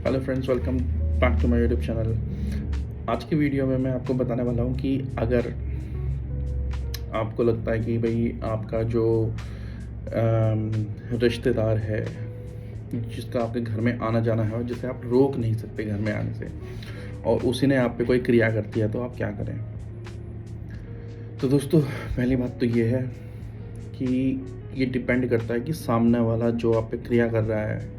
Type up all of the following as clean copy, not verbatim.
Hello friends, welcome back to my YouTube channel. आज की video में मैं आपको बताने वाला हूँ कि अगर आपको लगता है कि भाई आपका जो रिश्तेदार है जिसका आपके घर में आना जाना है और जिसे आप रोक नहीं सकते घर में आने से, और उसी ने आप पे कोई क्रिया कर दिया, तो आप क्या करें। तो दोस्तों, पहली बात तो ये है कि ये डिपेंड करता है कि सामने वाला जो आप पे क्रिया कर रहा है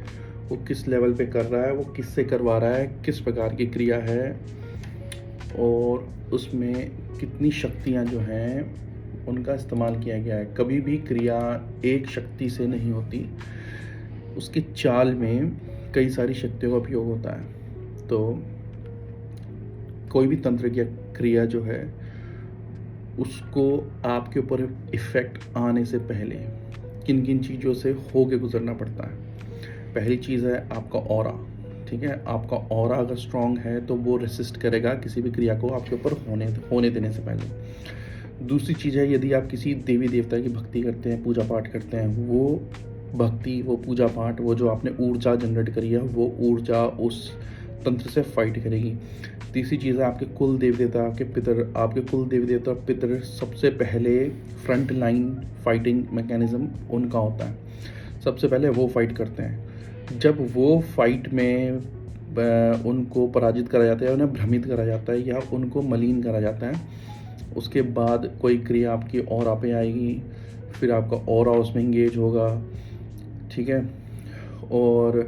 वो किस लेवल पे कर रहा है, वो किससे करवा रहा है, किस प्रकार की क्रिया है, और उसमें कितनी शक्तियाँ जो हैं उनका इस्तेमाल किया गया है। कभी भी क्रिया एक शक्ति से नहीं होती, उसकी चाल में कई सारी शक्तियों का उपयोग होता है। तो कोई भी तंत्र की क्रिया जो है उसको आपके ऊपर इफ़ेक्ट आने से पहले किन किन चीज़ों से होके गुजरना पड़ता है। पहली चीज़ है आपका ऑरा। ठीक है, आपका ऑरा अगर स्ट्रांग है तो वो रेसिस्ट करेगा किसी भी क्रिया को आपके ऊपर होने देने से पहले। दूसरी चीज़ है, यदि आप किसी देवी देवता की भक्ति करते हैं, पूजा पाठ करते हैं, वो भक्ति, वो पूजा पाठ, वो जो आपने ऊर्जा जनरेट करी है, वो ऊर्जा उस तंत्र से फाइट करेगी। तीसरी चीज़ है आपके कुल देवी देवता, आपके पितर, आपके कुल देवी देवता पितर सबसे पहले फ्रंट लाइन फाइटिंग मैकेनिज्म उनका होता है। सबसे पहले वो फाइट करते हैं। जब वो फाइट में उनको पराजित करा जाता है, उन्हें भ्रमित करा जाता है या उनको मलीन करा जाता है, उसके बाद कोई क्रिया आपकी ऑरा पे आएगी, फिर आपका ऑरा उसमें इंगेज होगा। ठीक है, और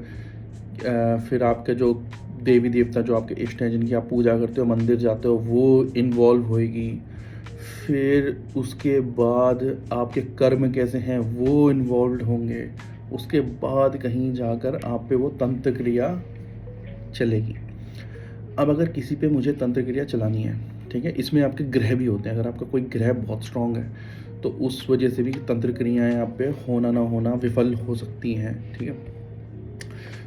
फिर आपके जो देवी देवता, जो आपके इष्ट हैं, जिनकी आप पूजा करते हो, मंदिर जाते हो, वो इन्वॉल्व होएगी। फिर उसके बाद आपके कर्म कैसे हैं वो इन्वॉल्व होंगे। उसके बाद कहीं जाकर आप पे वो तंत्र क्रिया चलेगी। अब अगर किसी पे मुझे तंत्र क्रिया चलानी है, ठीक है, इसमें आपके ग्रह भी होते हैं। अगर आपका कोई ग्रह बहुत स्ट्रांग है तो उस वजह से भी तंत्र क्रियाएँ आप पे होना ना होना विफल हो सकती हैं। ठीक है,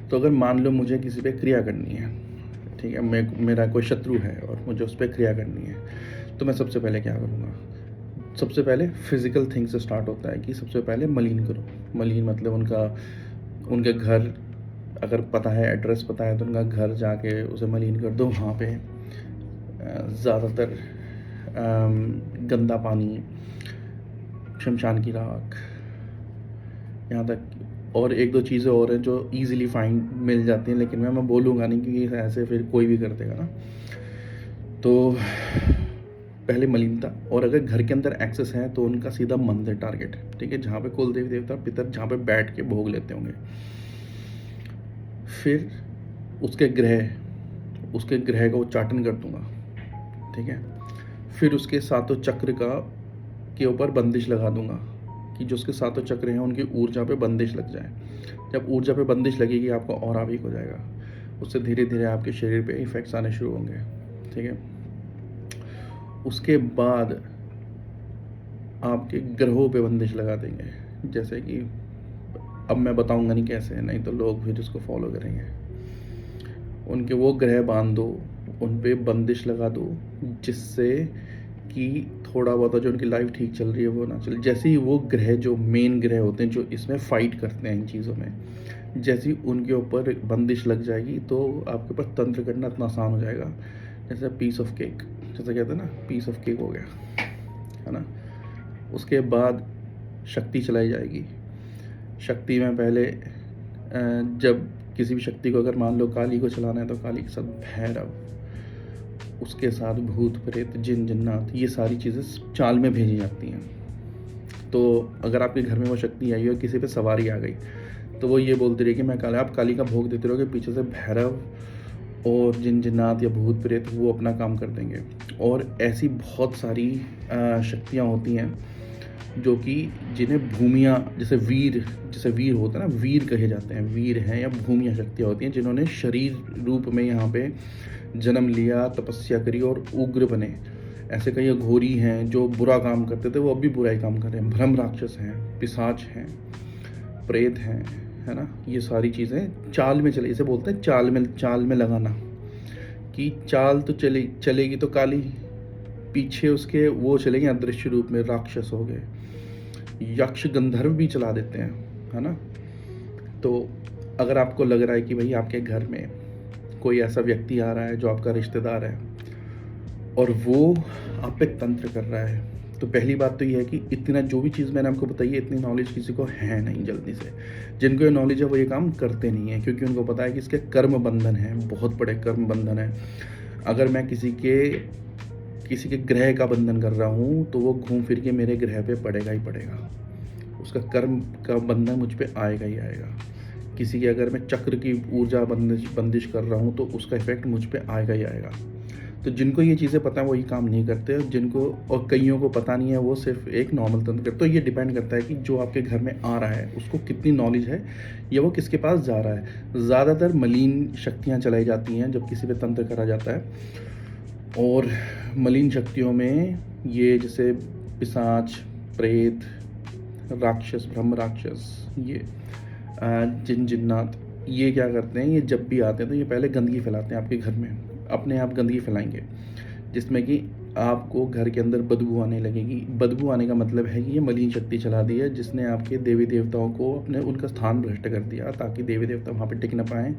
तो अगर मान लो मुझे किसी पे क्रिया करनी है, ठीक है, मेरा कोई शत्रु है और मुझे उस पर क्रिया करनी है, तो मैं सबसे पहले क्या करूँगा। सबसे पहले फिज़िकल थिंग से स्टार्ट होता है कि सबसे पहले मलीन करो। मलीन मतलब उनके घर, अगर पता है, एड्रेस पता है, तो उनका घर जाके उसे मलीन कर दो। वहाँ पे ज़्यादातर गंदा पानी, शमशान की राख, यहाँ तक और एक दो चीज़ें और हैं जो ईज़िली फाइंड मिल जाती हैं, लेकिन मैं बोलूँगा नहीं क्योंकि ऐसे फिर कोई भी कर देगा ना। तो पहले मलीनता, और अगर घर के अंदर एक्सेस है तो उनका सीधा मंदिर टारगेट, ठीक है, जहाँ पे कुल देवी देवता पितर जहाँ पे बैठ के भोग लेते होंगे। फिर उसके ग्रह का उच्चाटन कर दूंगा। ठीक है, फिर उसके सातों चक्र के ऊपर बंदिश लगा दूंगा कि जो उसके सातों चक्र हैं उनकी ऊर्जा पे बंदिश लग जाए। जब ऊर्जा पे बंदिश लगेगी आपका ऑरा वीक हो जाएगा, उससे धीरे धीरे आपके शरीर पे इफेक्ट्स आने शुरू होंगे। ठीक है, उसके बाद आपके ग्रहों पे बंदिश लगा देंगे, जैसे कि अब मैं बताऊंगा नहीं कैसे, नहीं तो लोग फिर इसको फॉलो करेंगे। उनके वो ग्रह बांध दो, उन पे बंदिश लगा दो, जिससे कि थोड़ा बहुत जो उनकी लाइफ ठीक चल रही है वो ना चले। जैसे ही वो ग्रह, जो मेन ग्रह होते हैं जो इसमें फाइट करते हैं इन चीज़ों में, जैसे ही उनके ऊपर बंदिश लग जाएगी तो आपके पास तंत्र करना इतना आसान हो जाएगा, जैसे पीस ऑफ केक, जैसे कहते हैं ना, पीस ऑफ केक हो गया, है ना। उसके बाद शक्ति चलाई जाएगी। शक्ति में पहले जब किसी भी शक्ति को, अगर मान लो काली को चलाना है, तो काली के साथ भैरव, उसके साथ भूत प्रेत जिन जिन्नात, ये सारी चीज़ें चाल में भेजी जाती हैं। तो अगर आपके घर में वो शक्ति आई और किसी पे सवारी आ गई, तो वो ये बोलती रही कि मैं काली, आप काली का भोग देते रहोगे, पीछे से भैरव और जिन जिन्नात या भूत प्रेत वो अपना काम कर देंगे। और ऐसी बहुत सारी शक्तियाँ होती हैं जो कि जिन्हें भूमिया, जैसे वीर होता है ना, वीर कहे जाते हैं, वीर हैं या भूमिया शक्तियाँ होती हैं, जिन्होंने शरीर रूप में यहाँ पे जन्म लिया, तपस्या करी और उग्र बने। ऐसे कई अघोरी हैं जो बुरा काम करते थे, वो अब भी बुरा ही काम कर रहे हैं। भ्रम राक्षस हैं, पिशाच हैं, प्रेत हैं, है ना। ये सारी चीज़ें चाल में चले, इसे बोलते हैं चाल में लगाना, कि चाल तो चलेगी तो काली, पीछे उसके वो चलेंगे अदृश्य रूप में, राक्षस हो गए, यक्ष गंधर्व भी चला देते हैं, है ना। तो अगर आपको लग रहा है कि भाई आपके घर में कोई ऐसा व्यक्ति आ रहा है जो आपका रिश्तेदार है और वो आप पे तंत्र कर रहा है, तो पहली बात तो ये है कि इतना जो भी चीज़ मैंने आपको बताई है, इतनी नॉलेज किसी को है नहीं जल्दी से। जिनको ये नॉलेज है वो ये काम करते नहीं हैं, क्योंकि उनको पता है कि इसके कर्म बंधन हैं, बहुत बड़े कर्म बंधन हैं। अगर मैं किसी के ग्रह का बंधन कर रहा हूँ तो वो घूम फिर के मेरे ग्रह पे पड़ेगा ही पड़ेगा, उसका कर्म का बंधन मुझ पे आएगा ही आएगा। किसी की अगर मैं चक्र की ऊर्जा बंदिश कर रहा हूँ तो उसका इफेक्ट मुझ पे आएगा ही आएगा। तो जिनको ये चीज़ें पता है वो ये काम नहीं करते, और जिनको और कईयों को पता नहीं है वो सिर्फ एक नॉर्मल तंत्र करते। तो ये डिपेंड करता है कि जो आपके घर में आ रहा है उसको कितनी नॉलेज है या वो किसके पास जा रहा है। ज़्यादातर मलिन शक्तियाँ चलाई जाती हैं जब किसी पे तंत्र करा जाता है, और मलिन शक्तियों में ये जैसे पिशाच, प्रेत, राक्षस, ब्रह्म राक्षस, ये जिन जिन्नात, ये क्या करते हैं, ये जब भी आते हैं तो ये पहले गंदगी फैलाते हैं आपके घर में, अपने आप गंदगी फैलाएंगे, जिसमें कि आपको घर के अंदर बदबू आने लगेगी। बदबू आने का मतलब है कि ये मलिन शक्ति चला दी है, जिसने आपके देवी देवताओं को अपने उनका स्थान भ्रष्ट कर दिया, ताकि देवी देवता वहाँ पे टिक ना पाएँ,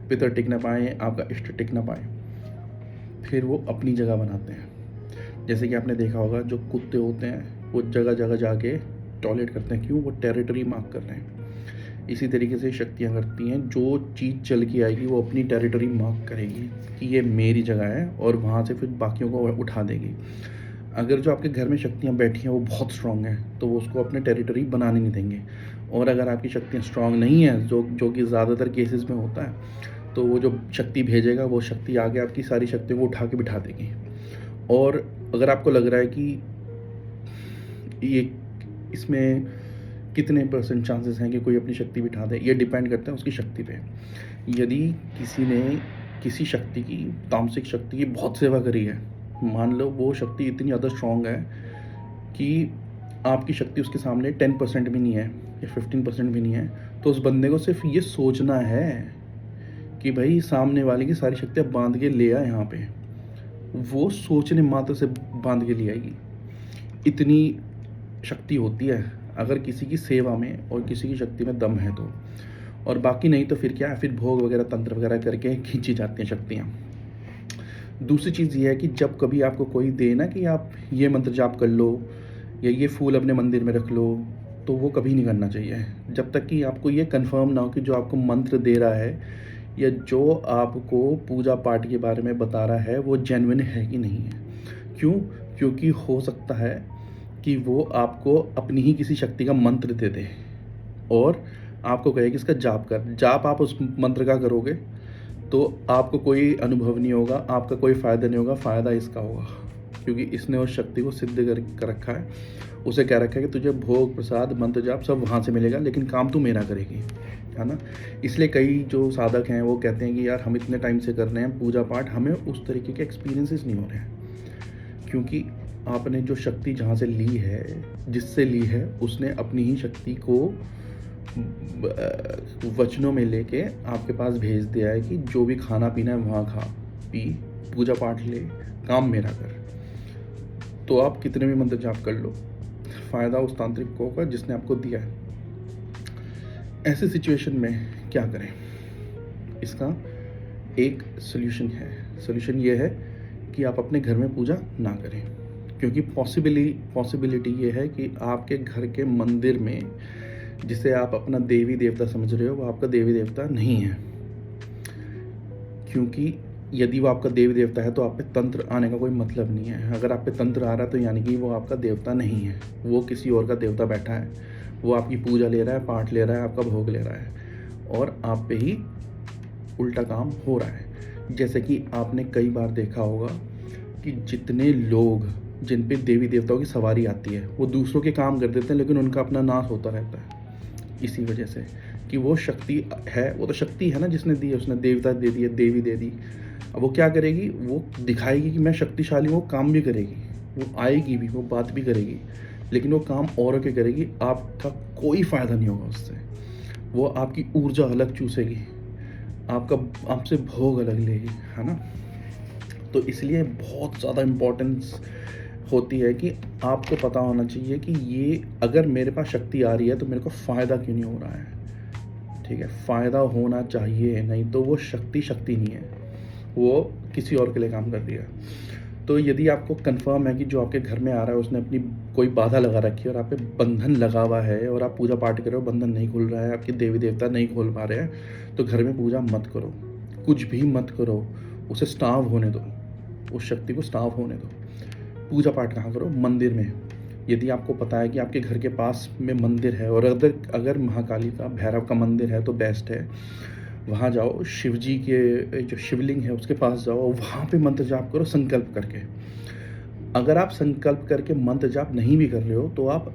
पितर टिक ना पाएँ, आपका इष्ट टिक ना पाए। फिर वो अपनी जगह बनाते हैं। जैसे कि आपने देखा होगा जो कुत्ते होते हैं वो जगह जगह जाके टॉयलेट करते हैं, क्यों? वो टेरिटरी मार्क कर रहे हैं। इसी तरीके से शक्तियाँ करती हैं, जो चीज़ चल के आएगी वो अपनी टेरिटरी मार्क करेगी कि ये मेरी जगह है, और वहाँ से फिर बाकियों को उठा देगी। अगर जो आपके घर में शक्तियाँ बैठी हैं वो बहुत स्ट्रांग हैं तो वो उसको अपने टेरिटरी बनाने नहीं देंगे, और अगर आपकी शक्तियाँ स्ट्रांग नहीं हैं, जो कि ज़्यादातर केसेस में होता है, तो वो जो शक्ति भेजेगा वो शक्ति आगे आपकी सारी शक्तियों को उठा के बिठा देगी। और अगर आपको लग रहा है कि ये इसमें कितने % चांसेस हैं कि कोई अपनी शक्ति बिठा दे, ये डिपेंड करता है उसकी शक्ति पे। यदि किसी ने किसी शक्ति की, तामसिक शक्ति की बहुत सेवा करी है, मान लो वो शक्ति इतनी ज़्यादा स्ट्रॉन्ग है कि आपकी शक्ति उसके सामने 10% भी नहीं है या 15% भी नहीं है, तो उस बंदे को सिर्फ ये सोचना है कि भाई सामने वाले की सारी शक्तियाँ बांध के ले आ यहाँ पे, वो सोचने मात्र से बांध के ले आएगी। इतनी शक्ति होती है अगर किसी की सेवा में और किसी की शक्ति में दम है तो, और बाकी नहीं तो फिर क्या है, फिर भोग वगैरह तंत्र वगैरह करके खींची जाती हैं शक्तियाँ। दूसरी चीज़ ये है कि जब कभी आपको कोई दे ना कि आप ये मंत्र जाप कर लो या ये फूल अपने मंदिर में रख लो, तो वो कभी नहीं करना चाहिए जब तक कि आपको ये कंफर्म ना हो कि जो आपको मंत्र दे रहा है या जो आपको पूजा पाठ के बारे में बता रहा है वो जेन्युइन है कि नहीं है। क्यों? क्योंकि हो सकता है कि वो आपको अपनी ही किसी शक्ति का मंत्र दे दे और आपको कहे कि इसका जाप कर। जाप आप उस मंत्र का करोगे तो आपको कोई अनुभव नहीं होगा, आपका कोई फ़ायदा नहीं होगा, फ़ायदा इसका होगा, क्योंकि इसने उस शक्ति को सिद्ध कर रखा है। उसे कह रखा है कि तुझे भोग, प्रसाद, मंत्र जाप सब वहाँ से मिलेगा, लेकिन काम तू मेरा करेगी, है ना। इसलिए कई जो साधक हैं वो कहते हैं कि यार हम इतने टाइम से कर रहे हैं पूजा पाठ, हमें उस तरीके के एक्सपीरियंसेस नहीं हो रहे हैं, क्योंकि आपने जो शक्ति जहाँ से ली है, जिससे ली है, उसने अपनी ही शक्ति को वचनों में लेके आपके पास भेज दिया है कि जो भी खाना पीना है वहाँ खा पी, पूजा पाठ ले, काम मेरा कर। तो आप कितने भी मंत्र जाप कर लो, फ़ायदा उस तांत्रिक को होगा जिसने आपको दिया है। ऐसे सिचुएशन में क्या करें? इसका एक सॉल्यूशन है। सॉल्यूशन ये है कि आप अपने घर में पूजा ना करें, क्योंकि पॉसिबिलिटी ये है कि आपके घर के मंदिर में जिसे आप अपना देवी देवता समझ रहे हो वो आपका देवी देवता नहीं है। क्योंकि यदि वो आपका देवी देवता है तो आप पे तंत्र आने का कोई मतलब नहीं है। अगर आप पे तंत्र आ रहा है तो यानी कि वो आपका देवता नहीं है, वो किसी और का देवता बैठा है, वो आपकी पूजा ले रहा है, पाठ ले रहा है, आपका भोग ले रहा है, और आप पे ही उल्टा काम हो रहा है। जैसे कि आपने कई बार देखा होगा कि जितने लोग जिन पे देवी देवताओं की सवारी आती है वो दूसरों के काम कर देते हैं, लेकिन उनका अपना नाश होता रहता है। इसी वजह से कि वो शक्ति है, वो तो शक्ति है ना जिसने दी है, उसने देवता दे दिए, देवी दे दी। अब वो क्या करेगी? वो दिखाएगी कि मैं शक्तिशाली हूँ, वो काम भी करेगी, वो आएगी भी, वो बात भी करेगी, लेकिन वो काम औरों के करेगी, आपका कोई फ़ायदा नहीं होगा उससे। वो आपकी ऊर्जा अलग चूसेगी, आपसे भोग अलग लेगी, है ना। तो इसलिए बहुत ज़्यादा इम्पोर्टेंस होती है कि आपको पता होना चाहिए कि ये अगर मेरे पास शक्ति आ रही है तो मेरे को फ़ायदा क्यों नहीं हो रहा है। ठीक है, फ़ायदा होना चाहिए, नहीं तो वो शक्ति नहीं है। वो किसी और के लिए काम कर रही है। तो यदि आपको कंफर्म है कि जो आपके घर में आ रहा है उसने अपनी कोई बाधा लगा रखी है और आप पे बंधन लगा हुआ है और आप पूजा पाठ कर रहे हो, बंधन नहीं खुल रहा है, आपके देवी देवता नहीं खोल पा रहे हैं, तो घर में पूजा मत करो, कुछ भी मत करो, उसे स्टाव होने दो, उस शक्ति को स्टाव होने दो। पूजा पाठ कहाँ करो? मंदिर में। यदि आपको पता है कि आपके घर के पास में मंदिर है और अगर महाकाली का, भैरव का मंदिर है तो बेस्ट है, वहाँ जाओ, शिव जी के जो शिवलिंग है उसके पास जाओ, वहाँ पे मंत्र जाप करो संकल्प करके। अगर आप संकल्प करके मंत्र जाप नहीं भी कर रहे हो तो आप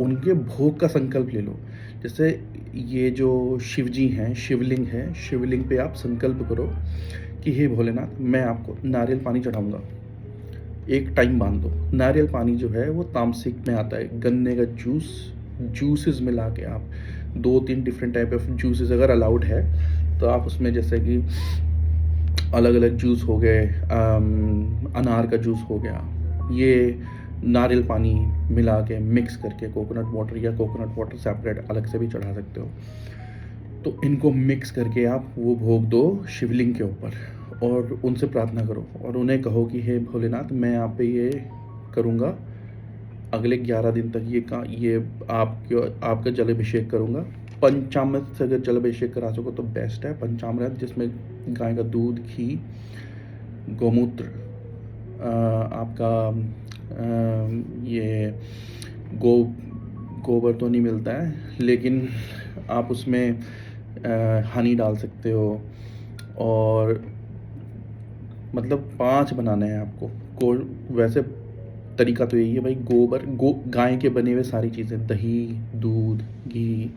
उनके भोग का संकल्प ले लो। जैसे ये जो शिव जी हैं, शिवलिंग है, शिवलिंग पे आप संकल्प करो कि हे भोलेनाथ, मैं आपको नारियल पानी चढ़ाऊँगा। एक टाइम बांध दो। नारियल पानी जो है वो तामसिक में आता है, गन्ने का जूसेस मिला के आप 2-3 डिफरेंट टाइप ऑफ जूसेस अगर अलाउड है तो आप उसमें, जैसे कि अलग अलग जूस हो गए, अनार का जूस हो गया, ये नारियल पानी मिला के मिक्स करके, कोकोनट वाटर या कोकोनट वाटर सेपरेट अलग से भी चढ़ा सकते हो, तो इनको मिक्स करके आप वो भोग दो शिवलिंग के ऊपर और उनसे प्रार्थना करो और उन्हें कहो कि हे भोलेनाथ, मैं यहाँ पे ये करूँगा, अगले 11 दिन तक ये आपका जलाभिषेक करूँगा। पंचामृत से अगर जलाभिषेक करा सको तो बेस्ट है। पंचामृत जिसमें गाय का दूध, घी, गौमूत्र, आपका ये गोबर तो नहीं मिलता है, लेकिन आप उसमें हनी डाल सकते हो। और मतलब 5 बनाने हैं आपको। वैसे तरीका तो यही है भाई, गाय के बने हुए सारी चीज़ें, दही, दूध, घी,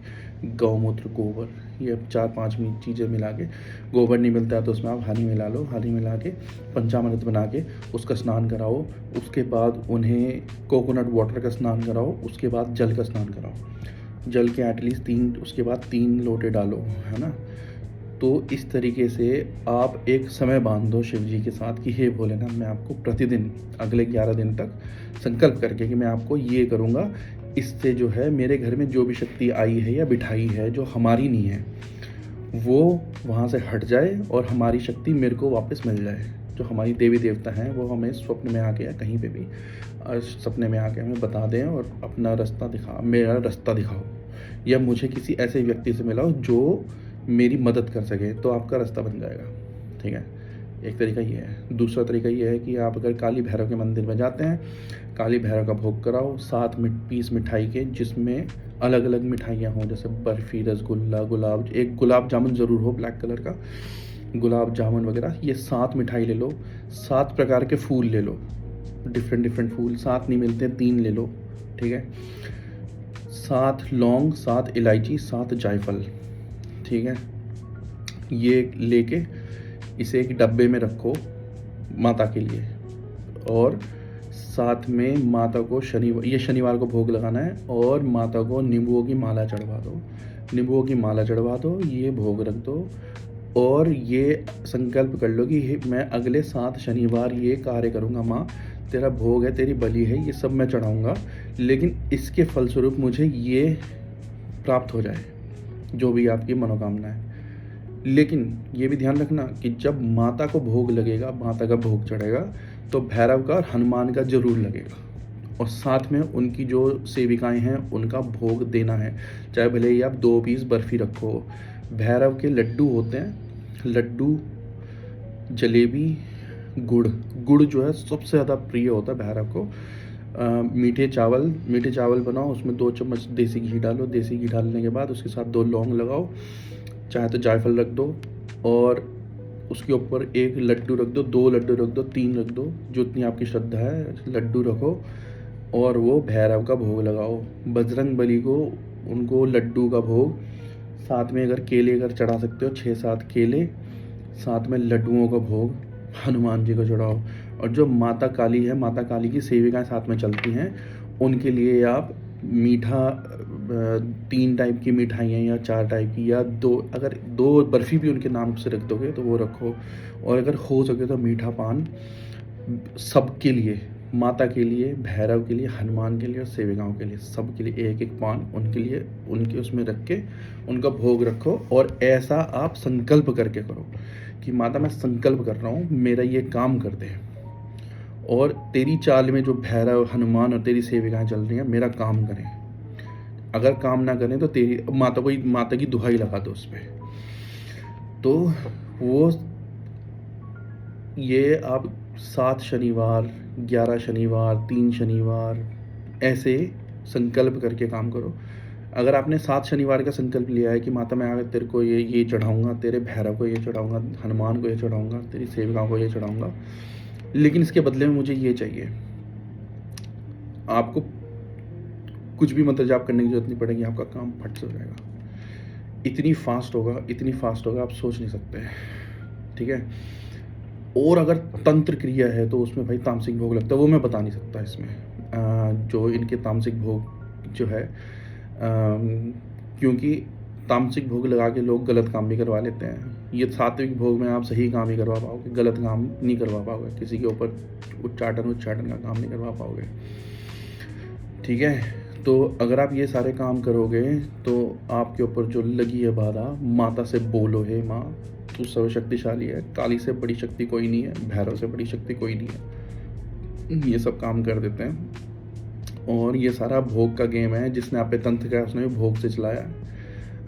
गौमूत्र, गोबर, ये 4-5 चीज़ें मिला के, गोबर नहीं मिलता है तो उसमें आप हनी मिला लो, हनी मिला के पंचामृत बना के उसका स्नान कराओ। उसके बाद उन्हें कोकोनट वाटर का स्नान कराओ, उसके बाद जल का स्नान कराओ। जल के एटलीस्ट 3, उसके बाद 3 लोटे डालो, है ना। तो इस तरीके से आप एक समय बांध दो शिव जी के साथ कि हे भोलेनाथ, मैं आपको प्रतिदिन अगले 11 दिन तक संकल्प करके कि मैं आपको ये करूँगा, इससे जो है मेरे घर में जो भी शक्ति आई है या बिठाई है जो हमारी नहीं है, वो वहाँ से हट जाए और हमारी शक्ति मेरे को वापस मिल जाए। जो हमारी देवी देवता हैं वो हमें स्वप्न में आके या कहीं पे भी सपने में आके हमें बता दें और अपना मेरा रास्ता दिखाओ, या मुझे किसी ऐसे व्यक्ति से मिलाओ जो मेरी मदद कर सके, तो आपका रास्ता बन जाएगा। ठीक है, एक तरीका ये है। दूसरा तरीका ये है कि आप अगर काली भैरव के मंदिर में जाते हैं, काली भैरव का भोग कराओ 7 पीस मिठाई के, जिसमें अलग अलग मिठाइयाँ हों, जैसे बर्फ़ी, रसगुल्ला, एक गुलाब जामुन ज़रूर हो, ब्लैक कलर का गुलाब जामुन वगैरह, ये 7 मिठाई ले लो। 7 प्रकार के फूल ले लो, डिफरेंट फूल, 7 नहीं मिलते 3 ले लो, ठीक है। 7 लौंग, 7 इलायची, 7 जायफल, ठीक है। ये लेके इसे एक डब्बे में रखो माता के लिए, और साथ में माता को शनिवार को भोग लगाना है, और माता को नींबुओं की माला चढ़वा दो, ये भोग रख दो, और ये संकल्प कर लो कि मैं अगले 7 शनिवार ये कार्य करूँगा। माँ, तेरा भोग है, तेरी बलि है, ये सब मैं चढ़ाऊँगा, लेकिन इसके फलस्वरूप मुझे ये प्राप्त हो जाए, जो भी आपकी मनोकामना है। लेकिन ये भी ध्यान रखना कि जब माता को भोग लगेगा, माता का भोग चढ़ेगा, तो भैरव का और हनुमान का जरूर लगेगा, और साथ में उनकी जो सेविकाएं हैं उनका भोग देना है। चाहे भले ही आप 2 पीस बर्फ़ी रखो। भैरव के लड्डू होते हैं, लड्डू, जलेबी, गुड़ जो है सबसे ज़्यादा प्रिय होता है भैरव को। मीठे चावल बनाओ, उसमें 2 चम्मच देसी घी डालो, देसी घी डालने के बाद उसके साथ 2 लौंग लगाओ, चाहे तो जायफल रख दो, और उसके ऊपर 1 लड्डू रख दो, 2 लड्डू रख दो, 3 रख दो, जितनी आपकी श्रद्धा है, लड्डू रखो, और वो भैरव का भोग लगाओ। बजरंग बली को, उनको लड्डू का भोग, साथ में अगर केले अगर चढ़ा सकते हो 6-7 केले, साथ में लड्डुओं का भोग हनुमान जी को चढ़ाओ। और जो माता काली है, माता काली की सेविकाएं साथ में चलती हैं, उनके लिए आप मीठा 3 टाइप की मिठाइयाँ या 4 टाइप की, या 2, अगर 2 बर्फ़ी भी उनके नाम से रख दोगे तो वो रखो। और अगर हो सके तो मीठा पान सबके लिए, माता के लिए, भैरव के लिए, हनुमान के लिए और सेविकाओं के लिए, सब के लिए एक एक पान उनके लिए, उनके उसमें रख के उनका भोग रखो। और ऐसा आप संकल्प करके करो कि माता मैं संकल्प कर रहा हूँ मेरा ये काम कर दे, और तेरी चाल में जो भैरव, हनुमान और तेरी सेविकाएं चल रही हैं मेरा काम करें। अगर काम ना करें तो तेरी माता की दुहाई लगा दो उस पर। तो वो ये आप 7 शनिवार, 11 शनिवार, 3 शनिवार ऐसे संकल्प करके काम करो। अगर आपने 7 शनिवार का संकल्प लिया है कि माता मैं आगे तेरे को ये चढ़ाऊँगा, तेरे भैरव को ये चढ़ाऊँगा, हनुमान को ये चढ़ाऊँगा, तेरी सेविकाओं को ये चढ़ाऊँगा, लेकिन इसके बदले में मुझे ये चाहिए, आपको कुछ भी मंत्र जाप करने की जरूरत नहीं पड़ेगी, आपका काम फट से हो जाएगा। इतनी फास्ट होगा आप सोच नहीं सकते, ठीक है। और अगर तंत्र क्रिया है तो उसमें भाई तामसिक भोग लगता है, वो मैं बता नहीं सकता इसमें। जो इनके तामसिक भोग जो है, क्योंकि तामसिक भोग लगा के लोग गलत काम भी करवा लेते हैं। ये सात्विक भोग में आप सही काम ही करवा पाओगे, गलत काम नहीं करवा पाओगे, किसी के ऊपर उच्चाटन का काम नहीं करवा पाओगे, ठीक है। तो अगर आप ये सारे काम करोगे तो आपके ऊपर जो लगी है बाधा, माता से बोलो हे माँ तू सर्वशक्तिशाली है, काली से बड़ी शक्ति कोई नहीं है, भैरव से बड़ी शक्ति कोई नहीं है, ये सब काम कर देते हैं। और ये सारा भोग का गेम है। जिसने आप पे तंत्र किया उसने भी भोग से चलाया।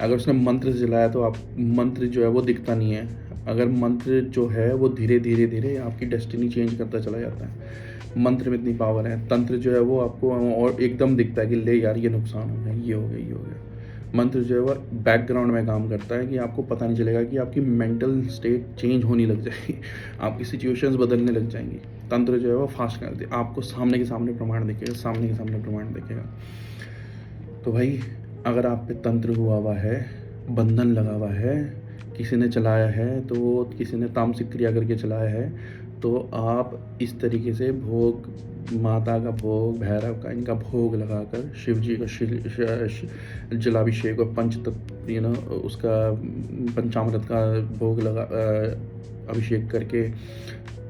अगर उसने मंत्र से चलाया तो आप मंत्र जो है वो दिखता नहीं है। अगर मंत्र जो है वो धीरे धीरे आपकी डेस्टिनी चेंज करता चला जाता है। मंत्र में इतनी पावर है। तंत्र जो है वो आपको और एकदम दिखता है कि ले यार ये नुकसान हो गया, ये हो गया, ये हो गया। मंत्र जो है वो बैकग्राउंड में काम करता है कि आपको पता नहीं चलेगा कि आपकी मेंटल स्टेट चेंज होने लग जाएगी, आपकी सिचुएशंस बदलने लग जाएंगी। तंत्र जो है वो फास्ट कर दे, आपको सामने के सामने प्रमाण दिखेगा, सामने के सामने प्रमाण दिखेगा। तो भाई अगर आप पे तंत्र हुआ हुआ है, बंधन लगा हुआ है, किसी ने चलाया है, तो किसी ने तामसिक क्रिया करके चलाया है, तो आप इस तरीके से भोग, माता का भोग, भैरव का, इनका भोग लगाकर, शिव जी का जलाभिषेक और पंचतत्व उसका पंचामृत का भोग लगा, अभिषेक करके,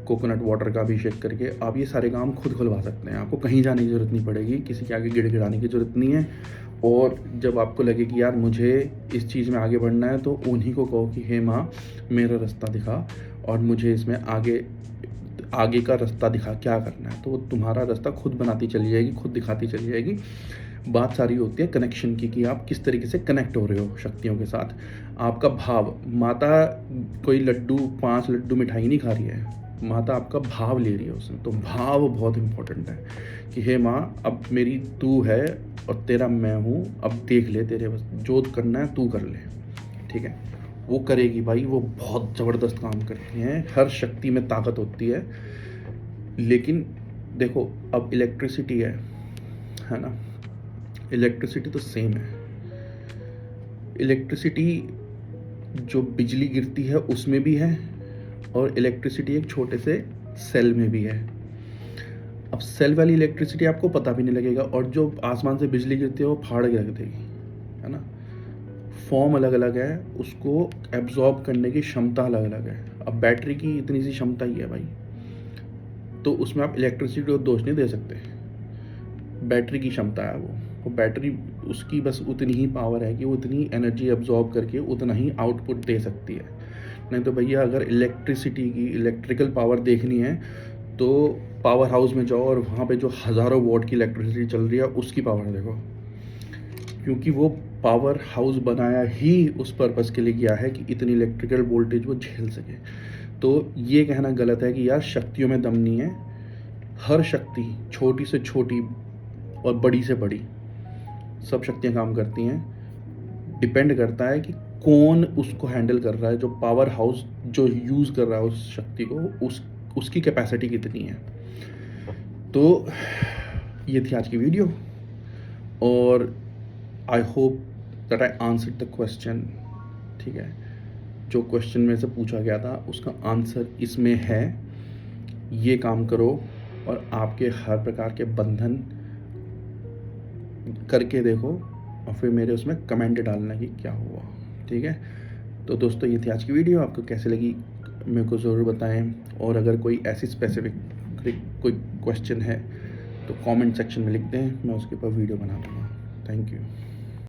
कोकोनट वाटर का अभिषेक करके आप ये सारे काम खुद खुलवा सकते हैं। आपको कहीं जाने की ज़रूरत नहीं पड़ेगी, किसी के आगे गिड़गिड़ाने की ज़रूरत नहीं है। और जब आपको लगे कि यार मुझे इस चीज़ में आगे बढ़ना है, तो उन्हीं को कहो कि हे माँ मेरा रास्ता दिखा और मुझे इसमें आगे का रास्ता दिखा, क्या करना है। तो वो तुम्हारा रास्ता खुद बनाती चली जाएगी, खुद दिखाती चली जाएगी। बात सारी होती है कनेक्शन की, कि आप किस तरीके से कनेक्ट हो रहे हो शक्तियों के साथ। आपका भाव, माता कोई लड्डू, 5 लड्डू मिठाई नहीं खा रही है, माता आपका भाव ले रही है उसमें। तो भाव बहुत इंपॉर्टेंट है कि हे माँ अब मेरी तू है और तेरा मैं हूँ, अब देख ले, तेरे बस जो करना है तू कर ले, ठीक है। वो करेगी भाई, वो बहुत ज़बरदस्त काम करती हैं। हर शक्ति में ताकत होती है। लेकिन देखो अब इलेक्ट्रिसिटी है ना, इलेक्ट्रिसिटी तो सेम है। इलेक्ट्रिसिटी जो बिजली गिरती है उसमें भी है, और इलेक्ट्रिसिटी एक छोटे से सेल में भी है। अब सेल वाली इलेक्ट्रिसिटी आपको पता भी नहीं लगेगा, और जो आसमान से बिजली गिरती है वो फाड़ के रख देगी, है ना। फॉर्म अलग अलग है, उसको एब्जॉर्ब करने की क्षमता अलग अलग है। अब बैटरी की इतनी सी क्षमता ही है भाई, तो उसमें आप इलेक्ट्रिसिटी को दोष नहीं दे सकते। बैटरी की क्षमता है वो बैटरी, उसकी बस उतनी ही पावर है कि वो उतनी एनर्जी एब्जॉर्ब करके उतना ही आउटपुट दे सकती है। नहीं तो भैया अगर इलेक्ट्रिसिटी की इलेक्ट्रिकल पावर देखनी है तो पावर हाउस में जाओ और वहाँ पे जो हज़ारों वॉट की इलेक्ट्रिसिटी चल रही है उसकी पावर देखो, क्योंकि वो पावर हाउस बनाया ही उस पर्पस के लिए गया है कि इतनी इलेक्ट्रिकल वोल्टेज वो झेल सके। तो ये कहना गलत है कि यार शक्तियों में दम नहीं है। हर शक्ति, छोटी से छोटी और बड़ी से बड़ी, सब शक्तियाँ काम करती हैं। डिपेंड करता है कि कौन उसको हैंडल कर रहा है, जो पावर हाउस जो यूज़ कर रहा है उस शक्ति को, उसकी कैपेसिटी कितनी है। तो ये थी आज की वीडियो, और I hope that I answered the question, ठीक है। जो क्वेश्चन में से पूछा गया था उसका आंसर इसमें है। ये काम करो और आपके हर प्रकार के बंधन करके देखो, और फिर मेरे उसमें कमेंट डालना कि क्या हुआ, ठीक है। तो दोस्तों ये थी आज की वीडियो, आपको कैसे लगी मेरे को ज़रूर बताएं। और अगर कोई ऐसी स्पेसिफिक कोई क्वेश्चन है तो कमेंट सेक्शन में लिख दें, मैं उसके ऊपर वीडियो बना दूँगा। Thank you.